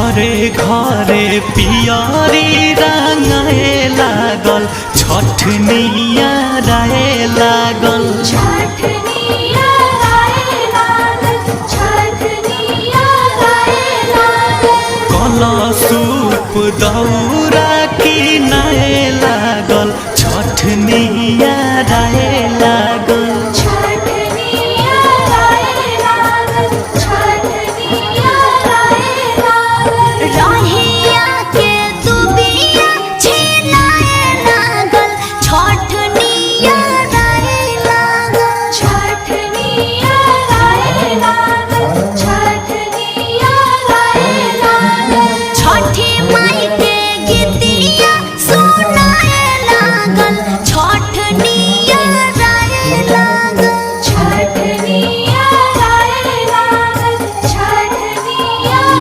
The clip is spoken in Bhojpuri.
घरे घरे पियरी रंगाए लागल छठनिया राए लागल कलशूप दौरा किनाए लागल छठनिया राए लागल छठी